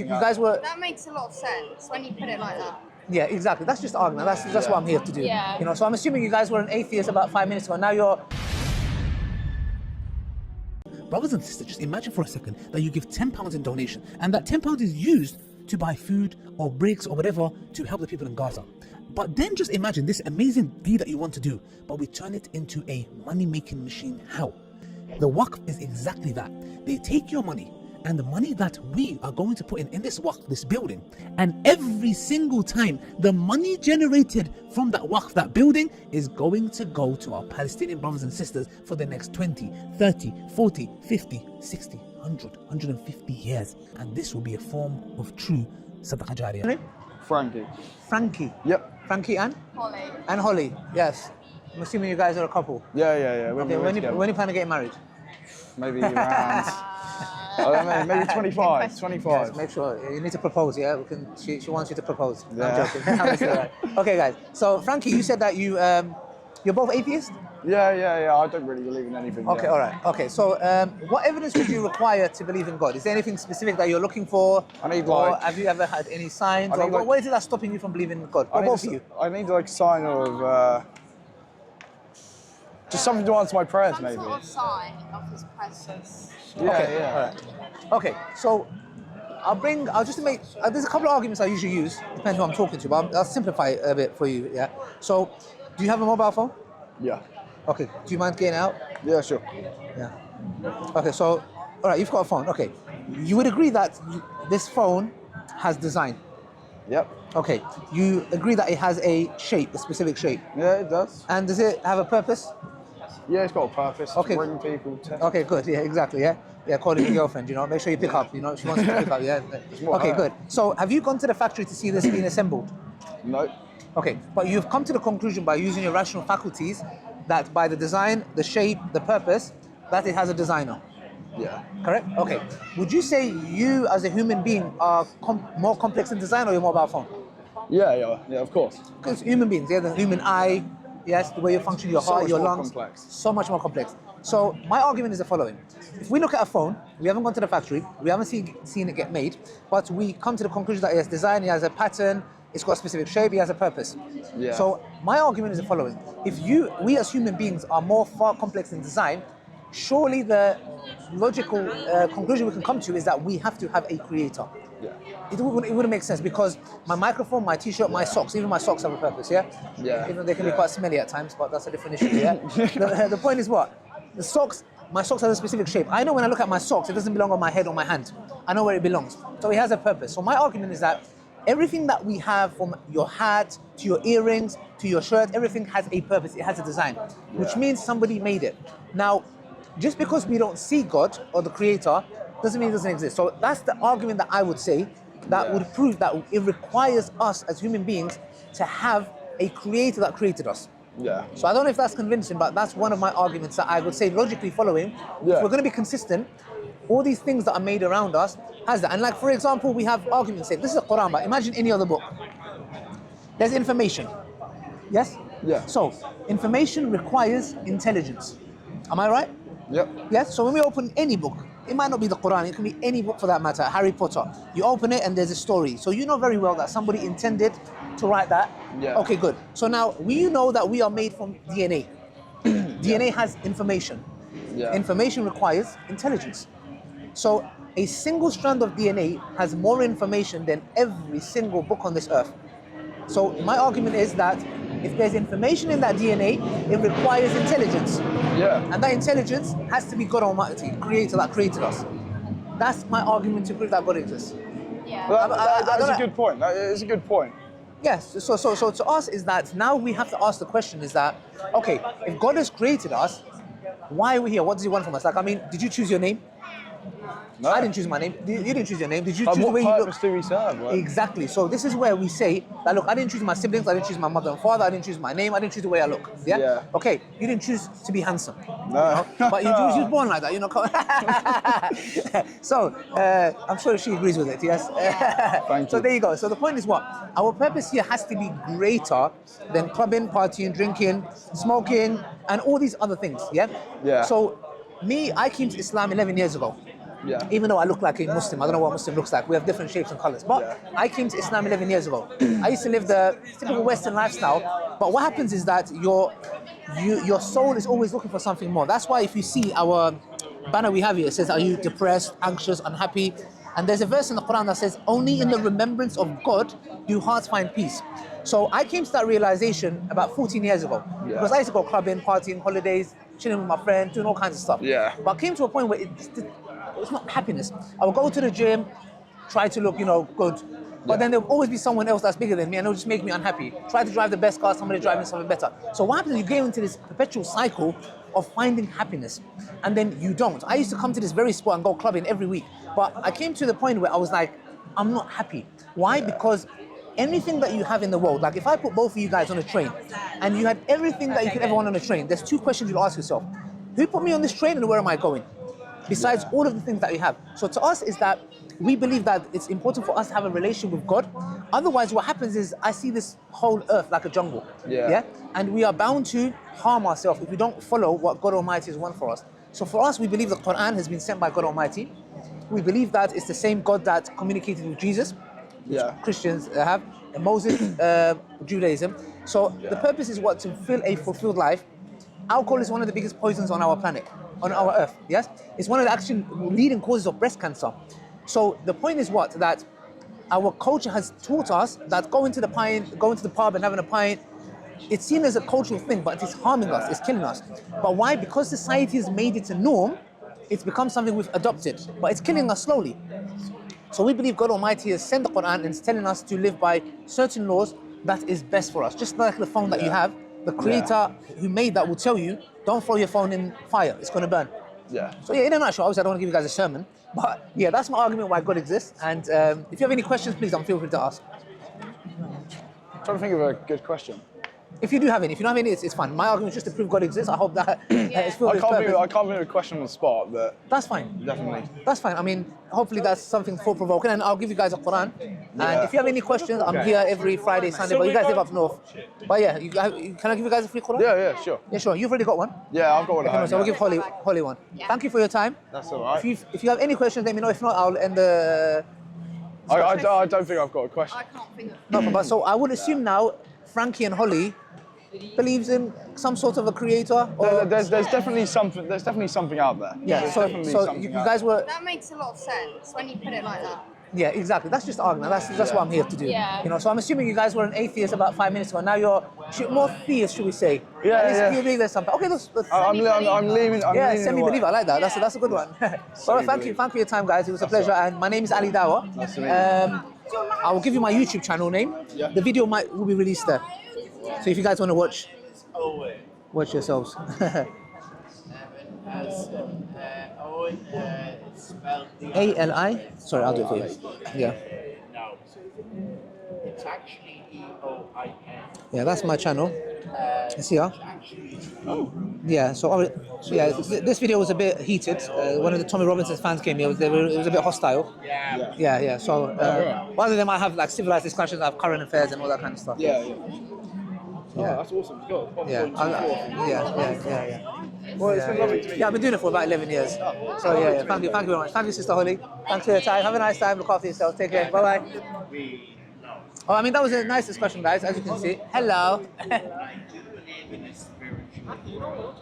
you guys were... That makes a lot of sense when you put it like that. Yeah, exactly. That's just argument. That's what I'm here to do. Yeah. You know, so I'm assuming you guys were an atheist about 5 minutes ago. Now you're... Brothers and sisters, just imagine for a second that you give £10 in donation, and that £10 is used to buy food or bricks or whatever to help the people in Gaza. But then just imagine this amazing deed that you want to do, but we turn it into a money-making machine. How? The waqf is exactly that. They take your money, and the money that we are going to put in this waqf, this building, and every single time the money generated from that waqf, that building, is going to go to our Palestinian brothers and sisters for the next 20, 30, 40, 50, 60, 100, 150 years. And this will be a form of true sadaqah jariyah. Frankie. Frankie? Yep. Frankie and? Holly. And Holly, yes. I'm assuming you guys are a couple. Yeah. Okay, when you plan to get married? Maybe around... I don't know, maybe 25. Yes, make sure you need to propose. Yeah, she wants you to propose. Yeah. I'm joking. Okay, guys. So Frankie, you said that you're both atheists. Yeah. I don't really believe in anything. Okay, all right. Okay, so what evidence would you require to believe in God? Is there anything specific that you're looking for? I need or have you ever had any signs? Or what is it that's stopping you from believing in God? Or both of you? I need like a sign of just something to answer my prayers, Some maybe. sort of sign of his presence. Yeah. All right. Okay, so I'll just make, there's a couple of arguments I usually use, depending who I'm talking to, but I'll simplify it a bit for you, yeah? So, do you have a mobile phone? Yeah. Okay, do you mind getting out? Yeah, sure. Yeah. Okay, so, all right, you've got a phone, okay. You would agree that this phone has design? Yep. Okay, you agree that it has a shape, a specific shape? Yeah, it does. And does it have a purpose? Yeah, it's got a purpose. Okay. To ring people. Okay, good. Yeah, exactly. Yeah, calling your girlfriend. You know, make sure you pick up. You know, she wants you to pick up. Yeah. Okay, good. So, have you gone to the factory to see this being assembled? No. Okay, but you've come to the conclusion by using your rational faculties that by the design, the shape, the purpose, that it has a designer. Yeah. Correct? Okay. Would you say you as a human being are more complex in design or your mobile phone? Yeah, of course. Because human beings, yeah, the human eye, yes, the way you function, your heart, your lungs. Complex. So much more complex. So my argument is the following. If we look at a phone, we haven't gone to the factory, we haven't seen it get made, but we come to the conclusion that it has design, it has a pattern, it's got a specific shape, it has a purpose. Yeah. So my argument is the following. If we as human beings are far complex in design, surely the logical conclusion we can come to is that we have to have a creator. Yeah. It wouldn't make sense because my microphone, my t-shirt, my socks, even my socks have a purpose, yeah? Yeah. Even though they can be quite smelly at times, but that's a different issue, yeah? The point is what? My socks have a specific shape. I know when I look at my socks, it doesn't belong on my head or my hand. I know where it belongs. So it has a purpose. So my argument is that everything that we have, from your hat, to your earrings, to your shirt, everything has a purpose, it has a design, which means somebody made it. Now, just because we don't see God or the creator, doesn't mean it doesn't exist. So that's the argument that I would say that would prove that it requires us as human beings to have a creator that created us. Yeah. So I don't know if that's convincing, but that's one of my arguments that I would say logically following. Yeah. If we're going to be consistent, all these things that are made around us has that. And like, for example, we have arguments saying, this is the Quran, but imagine any other book. There's information. Yes? Yeah. So, information requires intelligence. Am I right? Yep. Yes? So when we open any book, it might not be the Quran, it can be any book for that matter, Harry Potter. You open it and there's a story. So you know very well that somebody intended to write that. Yeah. Okay, good. So now we know that we are made from DNA. DNA has information. Yeah. Information requires intelligence. So a single strand of DNA has more information than every single book on this earth. So my argument is that if there's information in that DNA, it requires intelligence. Yeah. And that intelligence has to be God Almighty, creator that created us. That's my argument to prove that God exists. Yeah. Well, that is a good point. That is a good point. Yes, so to us is that now we have to ask the question is that, okay, if God has created us, why are we here? What does he want from us? Like, I mean, did you choose your name? No. I didn't choose my name. You didn't choose your name. Did you choose the What way you look? purpose do we serve? Right? Exactly. So this is where we say that, look, I didn't choose my siblings, I didn't choose my mother and father, I didn't choose my name, I didn't choose the way I look. Yeah? Yeah. Okay, you didn't choose to be handsome. No. You know? But you was born like that, you know. So, I'm sure she agrees with it, yes? Thank So you. there you go. So the point is what? Our purpose here has to be greater than clubbing, partying, drinking, smoking, and all these other things, yeah? Yeah. So, I came to Islam 11 years ago. Yeah. Even though I look like a Muslim, I don't know what Muslim looks like. We have different shapes and colors. But I came to Islam 11 years ago. I used to live the typical Western lifestyle. But what happens is that your soul is always looking for something more. That's why if you see our banner we have here, it says, are you depressed, anxious, unhappy? And there's a verse in the Quran that says, only in the remembrance of God do hearts find peace. So I came to that realization about 14 years ago. Because I used to go clubbing, partying, holidays, chilling with my friends, doing all kinds of stuff. Yeah. But I came to a point where it's not happiness. I would go to the gym, try to look, good. But then there'll always be someone else that's bigger than me and it'll just make me unhappy. Try to drive the best car, somebody driving something better. So what happens is you get into this perpetual cycle of finding happiness and then you don't. I used to come to this very spot and go clubbing every week. But I came to the point where I was like, I'm not happy. Why? Because anything that you have in the world, like if I put both of you guys on a train and you had everything that you could ever want on a train, there's two questions you'll ask yourself. Who put me on this train and where am I going? Besides all of the things that we have. So to us is that we believe that it's important for us to have a relationship with God. Otherwise, what happens is I see this whole earth like a jungle. Yeah? And we are bound to harm ourselves if we don't follow what God Almighty has won for us. So for us, we believe the Quran has been sent by God Almighty. We believe that it's the same God that communicated with Jesus, which Christians have, and Moses, Judaism. So the purpose is what? To fill a fulfilled life. Alcohol is one of the biggest poisons on our planet, on our earth, yes? It's one of the actual leading causes of breast cancer. So the point is what? That our culture has taught us that going to the pub and having a pint, it's seen as a cultural thing, but it's harming us, it's killing us. But why? Because society has made it a norm, it's become something we've adopted, but it's killing us slowly. So we believe God Almighty has sent the Quran and is telling us to live by certain laws that is best for us. Just like the phone that you have, the creator who made that will tell you, don't throw your phone in fire, it's going to burn. So in a nutshell, obviously I don't want to give you guys a sermon, but that's my argument why God exists. And if you have any questions, please don't feel free to ask. I'm trying to think of a good question. If you do have any, if you don't have any, it's fine. My argument is just to prove God exists. I hope that it's filled with purpose. I can't think of a question on the spot, but that's fine. Definitely. That's fine. I mean, hopefully that's something thought-provoking, and I'll give you guys a Quran. And if you have any questions, I'm here every Friday, Sunday. But you guys live up north. But can I give you guys a free Quran? Yeah, sure. Yeah, sure. You've already got one. Yeah, I've got one. Okay, so we'll give Holly one. Thank you for your time. That's all right. If you have any questions, let me know. If not, I'll end the. I don't think I've got a question. I can't think of. No, but so I would assume now, Frankie and Holly believes in some sort of a creator. Or There's definitely something. There's definitely something out there. Yeah. There's So definitely something you out guys were. That makes a lot of sense when you put it like that. Yeah, exactly. That's just the argument. That's what I'm here to do. Yeah. You know. So I'm assuming you guys were an atheist about 5 minutes ago. Now you're more theist, should we say? Yeah, At least yeah. you believe there's something. Okay, that's I'm leaving. semi-believer. I like that. That's a good one. Well, thank you for your time, guys. It was a pleasure. And my name is Ali Dawah. Nice to meet you. I will give you my YouTube channel name. Yeah. The video will be released there. So if you guys want to watch yourselves. A-L-I? Sorry, I'll do it for you. Yeah. No. It's actually E-O-I-N. Yeah, that's my channel. It's here. Yeah, this video was a bit heated. One of the Tommy Robinson's fans came here. It was a bit hostile. Yeah. So one of them might have like civilized discussions, have current affairs and all that kind of stuff. Yeah. Oh, that's awesome. Good. Yeah. Well, it's been lovely to meet you. Yeah, I've been doing it for about 11 years. So yeah. Thank you very much. Thank you, Sister Holly. Thanks for your time. Have a nice time. Look after yourself. Take care. Bye bye. Oh, I mean that was a nice discussion, guys. As you can see. Hello. I do believe in a spiritual world.